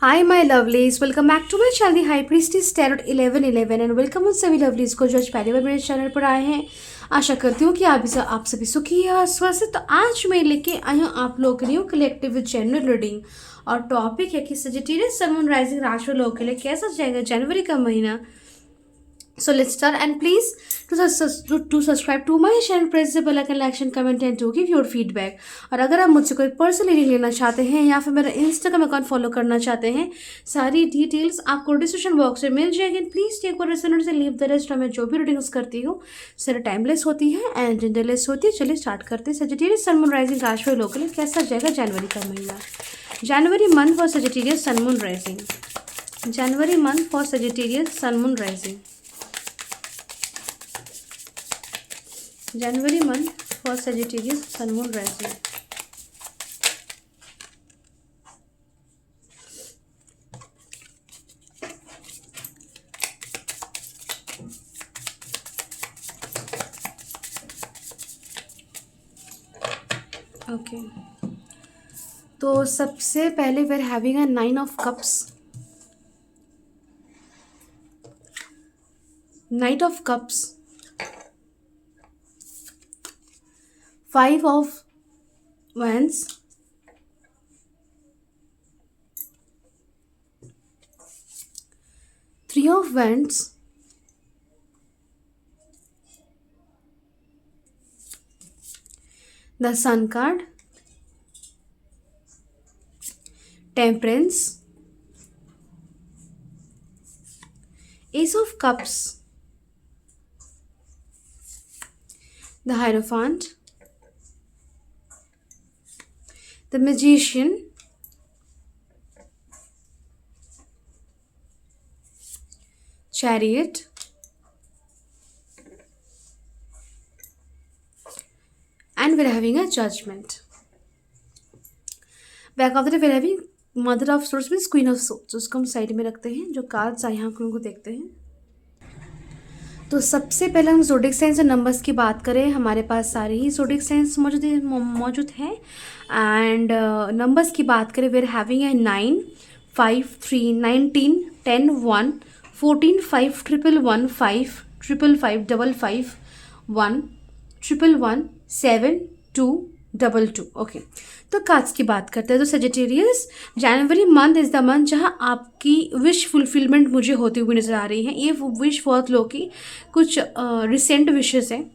Hi my lovelies, welcome back to my channel the high priestess tarot 1111 and welcome उन सभी lovelies को जो आज पहली बार मेरे चैनल पर आए हैं। आशा करती हूँ कि आप सभी सुखी या स्वस्थ। तो आज मैं लेके आई हूँ आप लोगों के लिए कलेक्टिव जनरल रीडिंग और टॉपिक है कि सजिटेरियस सन मून राइजिंग राशि वालों के लिए कैसा जाएगा जनवरी का महीना। So let's start, and please to subscribe to my channel, press the bell icon, like and comment and to give your feedback। और अगर आप मुझसे कोई पर्सनल रीडिंग लेना चाहते हैं या फिर मेरा इंस्टाग्राम अकाउंट फॉलो करना चाहते हैं, सारी डिटेल्स आपको डिस्क्रिप्शन बॉक्स में मिल जाएगी। प्लीज़ टेक और रेजोनेट से लीव द रेस्ट। मैं जो भी रीडिंग्स करती हूँ सारा टाइमलेस होती है एंड जेंडरलेस होती है। चलिए स्टार्ट करते हैं। सजिटेरियस सन मून राइजिंग राशि वालों के लिए कैसा जाएगा जनवरी का महीना। January month for Sagittarius sun moon rising. January month for Sagittarius sun moon rising. January month for Sagittarius Sun Moon Rising। Okay, तो सबसे पहले we are having a 9 of cups, knight of cups, 5 of wands, 3 of wands, the sun card, temperance, ace of cups, the hierophant, the magician, chariot, and we're having a judgment। Back of the day we're having mother of source means queen of source. उसको हम side में रखते हैं। जो cards आए हैं उनको देखते हैं। तो सबसे पहले हम ज़ोडिक साइंस और नंबर्स की बात करें, हमारे पास सारे ही ज़ोडिक साइंस मौजूद हैं। एंड नंबर्स की बात करें, we are having a 9, 5, 3, 19, 10, 1, 14, 5, 111, 5, 555, 55, 1, 111, 7, 2, 222। Okay, तो कार्ड्स की बात करते हैं। तो Sagittarius, January month is the month जहाँ आपकी विश फुलफिलमेंट मुझे होती हुई नज़र आ रही है। ये विश बहुत लोगों की कुछ रिसेंट विशेस हैं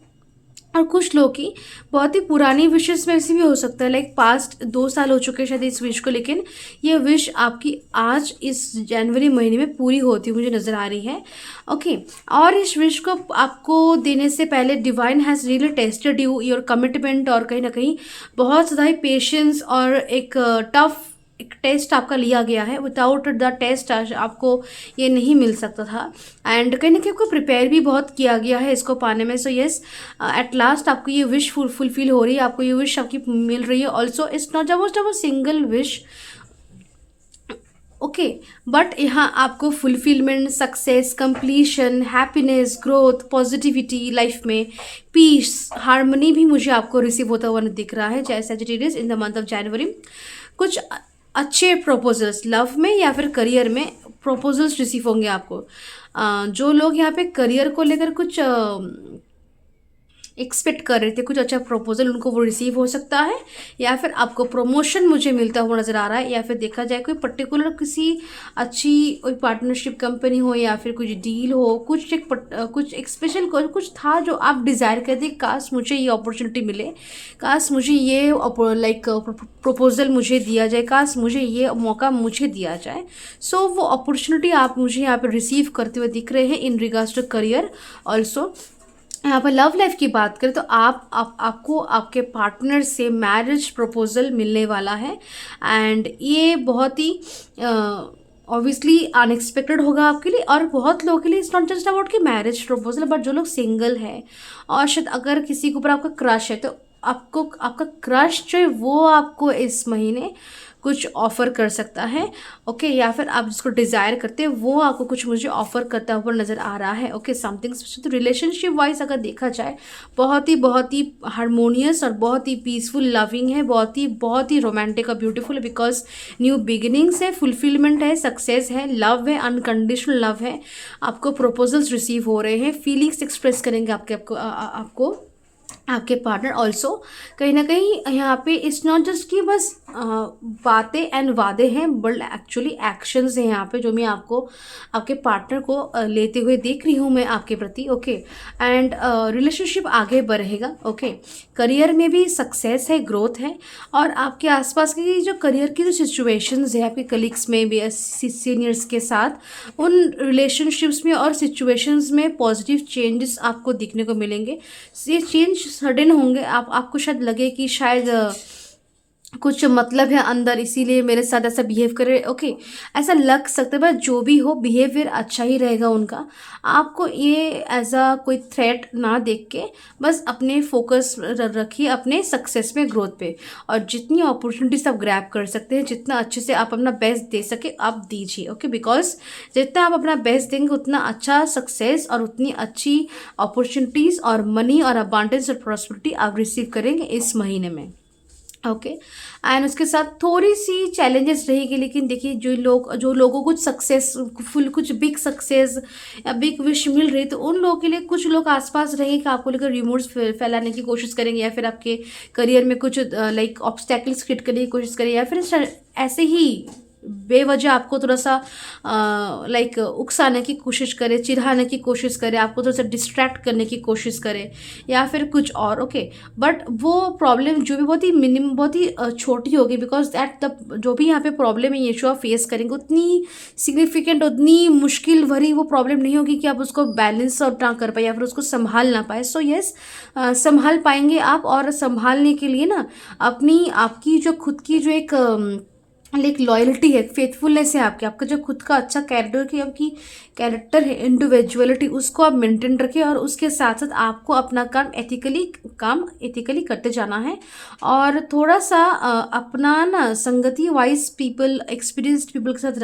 और कुछ लोगों की बहुत ही पुरानी विशेस में से भी हो सकता है। लाइक पास्ट 2 साल हो चुके हैं शायद इस विश को, लेकिन ये विश आपकी आज इस जनवरी महीने में पूरी होती हुई मुझे नज़र आ रही है। ओके, और इस विश को आपको देने से पहले divine has really tested you, your commitment, और कहीं ना कहीं बहुत ज़्यादा ही पेशेंस और एक टेस्ट आपका लिया गया है। विदाउट द टेस्ट आपको ये नहीं मिल सकता था। एंड कहीं ना कहीं आपको प्रिपेयर भी बहुत किया गया है इसको पाने में। सो येस, एट लास्ट आपको ये विश फुलफिल हो रही है, आपको ये विश आपकी मिल रही है। Also it's not just a single wish, okay, but यहाँ आपको fulfilment, success, completion, happiness, growth, positivity life में, पीस, हार्मनी भी मुझे आपको रिसीव होता हुआ दिख रहा है। जैसे Sagittarius in the month of January कुछ अच्छे प्रपोजल्स लव में या फिर करियर में प्रपोजल्स रिसीव होंगे आपको। जो लोग यहाँ पे करियर को लेकर कुछ एक्सपेक्ट कर रहे थे, कुछ अच्छा प्रपोजल उनको वो रिसीव हो सकता है, या फिर आपको प्रमोशन मुझे मिलता हुआ नज़र आ रहा है, या फिर देखा जाए कोई पर्टिकुलर किसी अच्छी कोई पार्टनरशिप कंपनी हो या फिर कुछ डील हो, कुछ एक स्पेशल कुछ था जो आप डिज़ायर करते, काश मुझे ये अपॉर्चुनिटी मिले, काश मुझे ये लाइक प्रपोजल मुझे दिया जाए, काश मुझे ये मौका मुझे दिया जाए। सो वो अपॉर्चुनिटी आप मुझे यहाँ पर रिसीव करते हुए दिख रहे हैं in regards to career. Also यहाँ पर लव लाइफ की बात करें तो आपको आपके पार्टनर से मैरिज प्रपोजल मिलने वाला है। एंड ये बहुत ही ऑब्वियसली अनएक्सपेक्टेड होगा आपके लिए, और बहुत लोगों के लिए इट्स नॉट जस्ट अबाउट कि मैरिज प्रपोजल, बट जो लोग सिंगल है और शायद अगर किसी के ऊपर आपका क्रश है, तो आपका क्रश जो है वो आपको इस महीने कुछ ऑफ़र कर सकता है, ओके, या फिर आप जिसको डिज़ायर करते हैं वो आपको कुछ मुझे ऑफ़र करता हुआ नज़र आ रहा है, ओके, समथिंग स्पेशल। तो रिलेशनशिप वाइज अगर देखा जाए बहुत ही हारमोनियस और बहुत ही पीसफुल लविंग है, बहुत ही रोमांटिक और ब्यूटीफुल है, बिकॉज न्यू बिगिनिंग्स है, फुलफिलमेंट है, सक्सेस है, लव है, अनकंडीशनल लव है, आपको प्रपोजल्स रिसीव हो रहे हैं, फीलिंग्स एक्सप्रेस करेंगे आपको आपके पार्टनर ऑल्सो। कहीं ना कहीं यहाँ पे इट्स नॉट जस्ट कि बस बातें एंड वादे हैं, बट एक्चुअली एक्शंस हैं यहाँ पे, जो मैं आपको आपके पार्टनर को लेते हुए देख रही हूँ मैं आपके प्रति, ओके। एंड रिलेशनशिप आगे बढ़ेगा, ओके। करियर में भी सक्सेस है, ग्रोथ है, और आपके आसपास की जो करियर की जो सिचुएशंस है आपके कलीग्स में भी, सीनियर्स के साथ, उन रिलेशनशिप्स में और सिचुएशंस में पॉजिटिव चेंजेस आपको दिखने को मिलेंगे। ये चेंज सडन होंगे, आपको शायद लगे कि शायद कुछ मतलब है अंदर, इसीलिए मेरे साथ ऐसा बिहेव कर रहे, ओके, ऐसा लग सकता है, बट जो भी हो बिहेवियर अच्छा ही रहेगा उनका। आपको ये एज अ कोई थ्रेट ना देख के बस अपने फोकस रखिए अपने सक्सेस में, ग्रोथ पे, और जितनी अपॉर्चुनिटीज आप ग्रैब कर सकते हैं, जितना अच्छे से आप अपना बेस्ट दे सके आप दीजिए, ओके, बिकॉज जितना आप अपना बेस्ट देंगे उतना अच्छा सक्सेस और उतनी अच्छी अपॉर्चुनिटीज़ और मनी और अबांडेंस और प्रॉस्पेरिटी आप रिसीव करेंगे इस महीने में, ओके। एंड उसके साथ थोड़ी सी चैलेंजेस रहेगी, लेकिन देखिए जो लोगों को सक्सेसफुल, कुछ बिग सक्सेस या बिग विश मिल रही, तो उन लोगों के लिए कुछ लोग आसपास रहेंगे कि आपको लेकर रिमोर्स फैलाने की कोशिश करेंगे, या फिर आपके करियर में कुछ लाइक ऑब्स्टैकल्स क्रिएट करने की कोशिश करेंगे, या फिर ऐसे ही बेवजह आपको थोड़ा सा लाइक उकसाने की कोशिश करे, चिढ़ाने की कोशिश करे, आपको थोड़ा सा डिस्ट्रैक्ट करने की कोशिश करे, या फिर कुछ और, ओके। बट वो प्रॉब्लम जो भी बहुत ही छोटी होगी, बिकॉज दैट द जो भी यहाँ पे प्रॉब्लम है यीशु आप फेस करेंगे, उतनी सिग्निफिकेंट, उतनी मुश्किल भरी वो प्रॉब्लम नहीं होगी कि आप उसको बैलेंस आउट ना कर पाए या फिर उसको संभाल ना पाए। सो यस, संभाल पाएंगे आप, और संभालने के लिए ना आपकी जो खुद की जो एक लाइक लॉयल्टी है, फेथफुलनेस है, आपका जो खुद का अच्छा कैरेक्टर है, इंडिविजुअलिटी, उसको आप मेंटेन रखें, और उसके साथ साथ आपको अपना काम एथिकली करते जाना है, और थोड़ा सा अपना ना संगति वाइज पीपल, एक्सपीरियंस्ड पीपल के साथ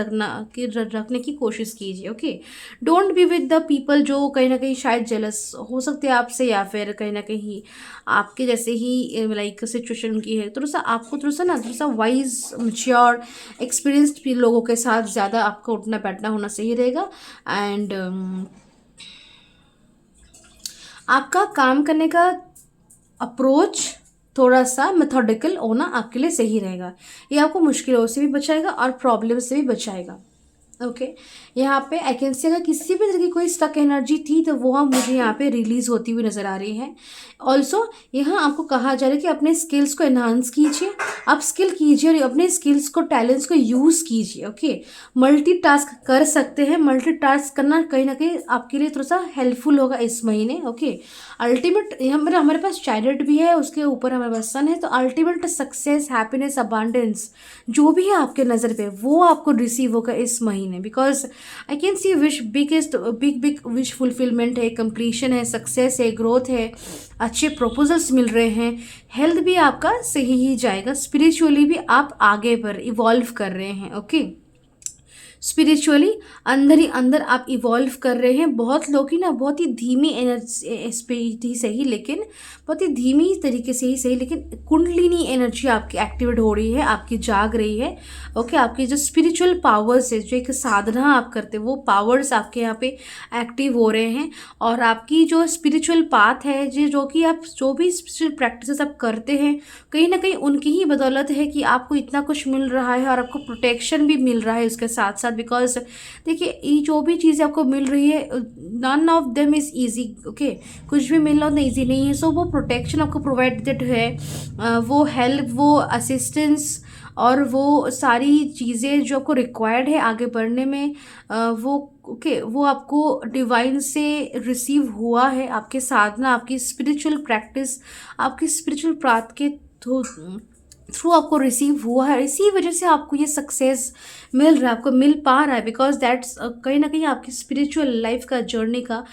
रखने की कोशिश कीजिए, okay. Don't be with the people जो कहीं ना कहीं शायद जेलस हो सकते हैं आपसे, या फिर कहीं ना कहीं आपके जैसे ही लाइक सिचुएशन की है। थोड़ा सा वाइज, मैच्योर, एक्सपीरियंस्ड लोगों के साथ ज़्यादा आपको उठना बैठना होना सही रहेगा। एंड आपका काम करने का अप्रोच थोड़ा सा मेथोडिकल होना आपके लिए सही रहेगा। ये आपको मुश्किलों से भी बचाएगा और प्रॉब्लम से भी बचाएगा, ओके। यहाँ पे आई कैन से अगर किसी भी तरह की कोई स्टक एनर्जी थी तो वो मुझे यहाँ पे रिलीज होती हुई नज़र आ रही है। ऑल्सो यहाँ आपको कहा जा रहा है कि अपने स्किल्स को एनहांस कीजिए, आप स्किल कीजिए और अपने स्किल्स को, टैलेंट्स को यूज़ कीजिए, ओके। मल्टीटास्क कर सकते हैं, मल्टीटास्क करना कहीं ना कहीं आपके लिए थोड़ा सा हेल्पफुल होगा इस महीने, ओके। अल्टीमेट हमारे पास चाइल्ड भी है, उसके ऊपर हमारे पास सन है, तो अल्टीमेट सक्सेस, हैप्पीनेस, अबांडेंस जो भी है आपके नज़र पे वो आपको रिसीव होगा इस महीने, because I can see big wish fulfilment है, कंप्लीशन है, सक्सेस है, ग्रोथ है, अच्छे प्रपोजल्स मिल रहे हैं, हेल्थ भी आपका सही ही जाएगा, स्पिरिचुअली भी आप आगे बढ़ इवॉल्व कर रहे हैं, ओके। स्पिरिचुअली अंदर ही अंदर आप इवॉल्व कर रहे हैं। बहुत लोग ही ना बहुत ही धीमी एनर्जी स्पीड ही सही, लेकिन बहुत ही धीमी तरीके से ही सही, लेकिन कुंडलिनी एनर्जी आपकी एक्टिवेट हो रही है, आपकी जाग रही है, ओके। आपकी जो स्पिरिचुअल पावर्स है, जो एक साधना आप करते हैं, वो पावर्स आपके यहाँ पे एक्टिव हो रहे हैं, और आपकी जो स्पिरिचुअल पाथ है जो कि आप जो भी स्पिरिचुअल प्रैक्टिसेस आप करते हैं, कहीं ना कहीं उनकी ही बदौलत है कि आपको इतना कुछ मिल रहा है और आपको प्रोटेक्शन भी मिल रहा है उसके साथ साथ। बिकॉज देखिए, ये जो भी चीज़ें आपको मिल रही है, none of them is easy, okay. कुछ भी मिलना उतना ईजी नहीं है। सो वो प्रोटेक्शन आपको प्रोवाइडेड है, वो हेल्प, वो असिस्टेंस और वो सारी चीज़ें जो आपको रिक्वायर्ड है आगे बढ़ने में, वो ओके, वो आपको डिवाइन से रिसीव हुआ है। आपके साधना, आपकी स्पिरिचुअल प्रैक्टिस, आपकी स्पिरिचुअल पाथ के थ्रू आपको रिसीव हुआ है। इसी वजह से आपको ये सक्सेस मिल रहा है, आपको मिल पा रहा है, बिकॉज दैट्स कहीं ना कहीं आपकी स्पिरिचुअल लाइफ का जर्नी का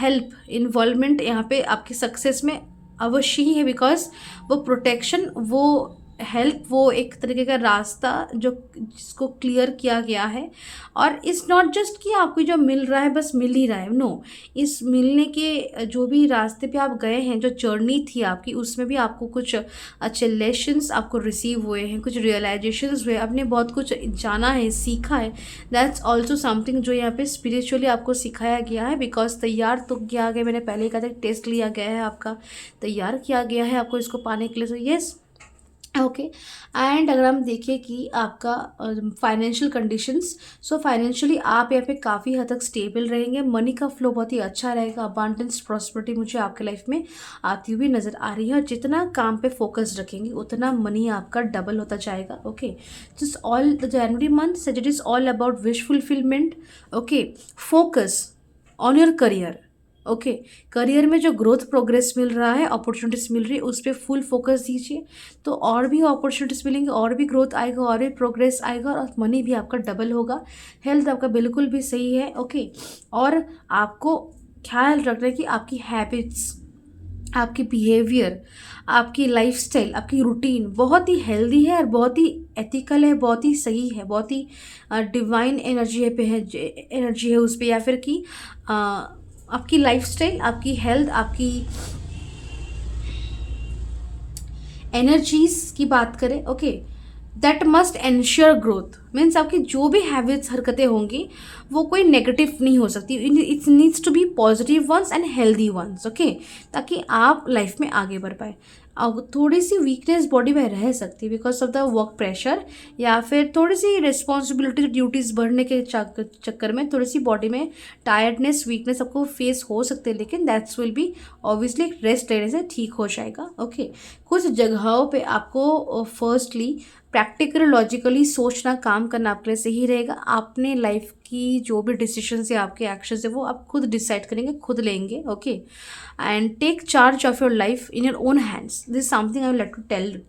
हेल्प, इन्वॉल्वमेंट यहाँ पे आपकी सक्सेस में अवश्य ही है। बिकॉज वो प्रोटेक्शन, वो हेल्प वो एक तरीके का रास्ता जो जिसको क्लियर किया गया है। और इट्स नॉट जस्ट कि आपको जो मिल रहा है बस मिल ही रहा है, नो। इस मिलने के जो भी रास्ते पे आप गए हैं, जो जर्नी थी आपकी, उसमें भी आपको कुछ अच्छे लेसन्स आपको रिसीव हुए हैं, कुछ रियलाइजेशंस हुए, आपने बहुत कुछ जाना है, सीखा है। दैट्स ऑल्सो समथिंग जो यहाँ पे स्पिरिचुअली आपको सिखाया गया है। बिकॉज तैयार तो किया गया, मैंने पहले ही कहा था, टेस्ट लिया गया है आपका, तैयार किया गया है आपको इसको पाने के लिए। तो येस, ओके। एंड अगर हम देखें कि आपका फाइनेंशियल कंडीशंस, सो फाइनेंशियली आप यहाँ पे काफ़ी हद तक स्टेबल रहेंगे, मनी का फ्लो बहुत ही अच्छा रहेगा, अबांडेंस प्रॉस्पेरिटी मुझे आपके लाइफ में आती हुई नज़र आ रही है। और जितना काम पे फोकस रखेंगे उतना मनी आपका डबल होता जाएगा। Okay, just all the January month such it is all about wish fulfilment. Okay, focus on your career. Okay, career में जो ग्रोथ प्रोग्रेस मिल रहा है, अपॉर्चुनिटीज़ मिल रही है, उस पर फुल फोकस दीजिए, तो और भी अपॉर्चुनिटीज़ मिलेंगी, और भी ग्रोथ आएगा, और भी प्रोग्रेस आएगा, और मनी भी आपका डबल होगा। हेल्थ आपका बिल्कुल भी सही है। ओके, और आपको ख्याल रखना है कि आपकी हैबिट्स, आपकी बिहेवियर, आपकी लाइफस्टाइल, आपकी रूटीन बहुत ही हेल्दी है और बहुत ही एथिकल है, बहुत ही सही है, बहुत ही डिवाइन एनर्जी पे है, एनर्जी है उस पर, या फिर कि आपकी लाइफस्टाइल, आपकी हेल्थ, आपकी एनर्जीज की बात करें, okay, that must ensure growth. Means आपकी जो भी हैबिट्स, हरकतें होंगी वो कोई नेगेटिव नहीं हो सकती, it's needs to be positive ones and healthy ones. Okay, ताकि आप लाइफ में आगे बढ़ पाए। अब थोड़ी सी वीकनेस बॉडी में रह सकती है because of the work pressure, या फिर थोड़ी सी रिस्पॉन्सिबिलिटी, ड्यूटीज़ बढ़ने के चक्कर में थोड़ी सी बॉडी में टायर्डनेस, वीकनेस आपको फेस हो सकते हैं, लेकिन that's will be obviously rest लेने से ठीक हो जाएगा। ओके, कुछ जगहों पे आपको फर्स्टली प्रैक्टिकली, लॉजिकली सोचना, काम करना आपके लिए सही रहेगा। आपने लाइफ की जो भी डिसीजंस या आपके एक्शंस है वो आप खुद डिसाइड करेंगे, खुद लेंगे। Okay, and take charge of your life in your own hands. This is something I will like to tell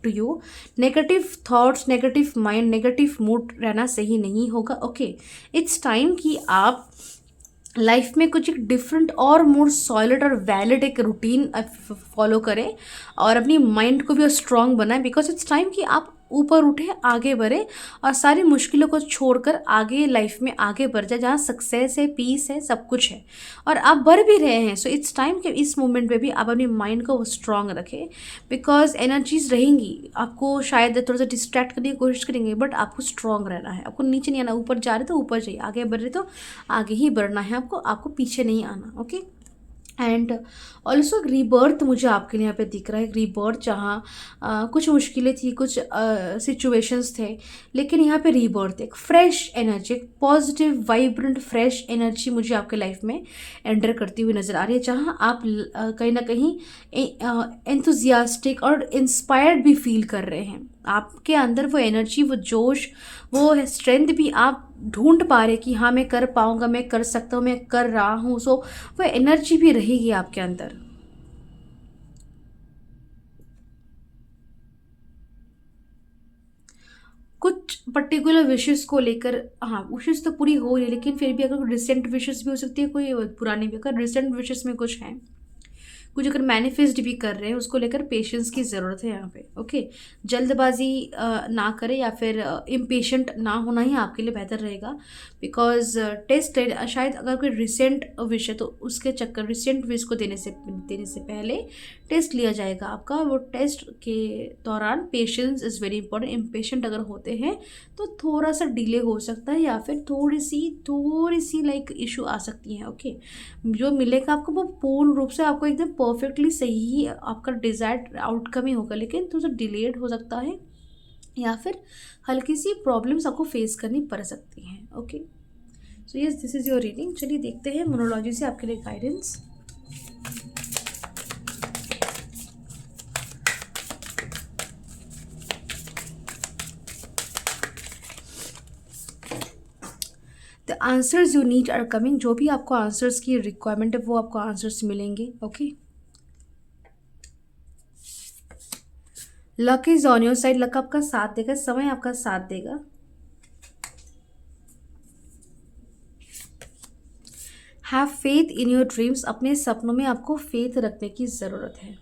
to you. Negative thoughts, negative mind, negative mood रहना सही नहीं होगा। ओके, इट्स टाइम कि आप life में कुछ एक different और मोर सॉलिड और वैलिड एक रूटीन फॉलो करें, और अपनी माइंड को भी स्ट्रांग बनाएं। बिकॉज इट्स टाइम कि आप ऊपर उठे, आगे बढ़े, और सारी मुश्किलों को छोड़कर आगे लाइफ में आगे बढ़ जाए, जहाँ सक्सेस है, पीस है, सब कुछ है, और आप बढ़ भी रहे हैं। सो इट्स टाइम कि इस मोमेंट पे भी आप अपनी माइंड को स्ट्रांग रखें। बिकॉज एनर्जीज रहेंगी, आपको शायद थोड़ा सा डिस्ट्रैक्ट करने की कोशिश करेंगे, बट आपको स्ट्रांग रहना है, आपको नीचे नहीं आना। ऊपर जा रहे तो ऊपर जाइए, आगे बढ़ रहे तो आगे ही बढ़ना है आपको पीछे नहीं आना। ओके, एंड ऑल्सो रीबर्थ मुझे आपके लिए यहाँ पे दिख रहा है, रीबर्थ, जहाँ कुछ मुश्किलें थी, कुछ सिचुएशंस थे, लेकिन यहाँ पे रीबर्थ, एक फ्रेश एनर्जी, एक पॉजिटिव वाइब्रेंट फ्रेश एनर्जी मुझे आपके लाइफ में एंटर करती हुई नज़र आ रही है, जहाँ आप कहीं ना कहीं एंथुजियास्टिक और इंस्पायर्ड भी फील कर रहे हैं। आपके अंदर वो एनर्जी, वो जोश, वो स्ट्रेंथ भी आप ढूंढ पा रहे कि हाँ मैं कर पाऊँगा, मैं कर सकता हूँ, मैं कर रहा हूँ। सो वो एनर्जी भी रहेगी आपके अंदर। कुछ पर्टिकुलर विशेस को लेकर, हाँ विशेस तो पूरी हो रही है, लेकिन फिर भी अगर रिसेंट विशेस भी हो सकती है, कोई पुरानी भी। अगर रिसेंट विशेस में कुछ है, कुछ अगर मैनिफेस्ट भी कर रहे हैं, उसको लेकर पेशेंस की ज़रूरत है यहाँ पे। ओके, जल्दबाजी ना करें, या फिर इम्पेशेंट ना होना ही आपके लिए बेहतर रहेगा। बिकॉज टेस्ट शायद अगर कोई रिसेंट विश है तो उसके चक्कर, रिसेंट विश को देने से पहले टेस्ट लिया जाएगा आपका। वो टेस्ट के दौरान patience is very important. Impatient अगर होते हैं तो थोड़ा सा डिले हो सकता है, या फिर थोड़ी सी लाइक इशू आ सकती हैं। ओके, जो मिलेगा आपको वो पूर्ण रूप से आपको एकदम परफेक्टली सही आपका डिज़ायर्ड आउटकम ही होगा, लेकिन थोड़ा सा डिलेड हो सकता है, या फिर हल्की सी प्रॉब्लम्स आपको फेस करनी पड़ सकती हैं। Okay, so yes, this is your reading. चलिए देखते हैं मोनोलॉजी से आपके लिए guidance. The answers you need are coming. जो भी आपको आंसर्स की रिक्वायरमेंट है वो आपको आंसर्स मिलेंगे। Okay, luck is on your side. Luck आपका साथ देगा, समय आपका साथ देगा। Have faith in your dreams. अपने सपनों में आपको फेथ रखने की ज़रूरत है।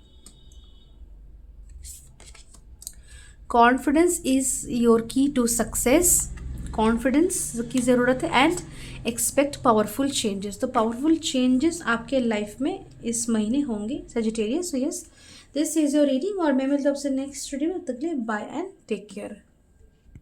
कॉन्फिडेंस इज़ योर की टू सक्सेस, कॉन्फिडेंस की ज़रूरत है। एंड एक्सपेक्ट पावरफुल चेंजेस, तो पावरफुल चेंजेस आपके लाइफ में इस महीने होंगे Sagittarius. So yes, this is your reading और मैं मिलता हूँ आपसे नेक्स्ट वीडियो में। तब तक के लिए बाय एंड टेक केयर।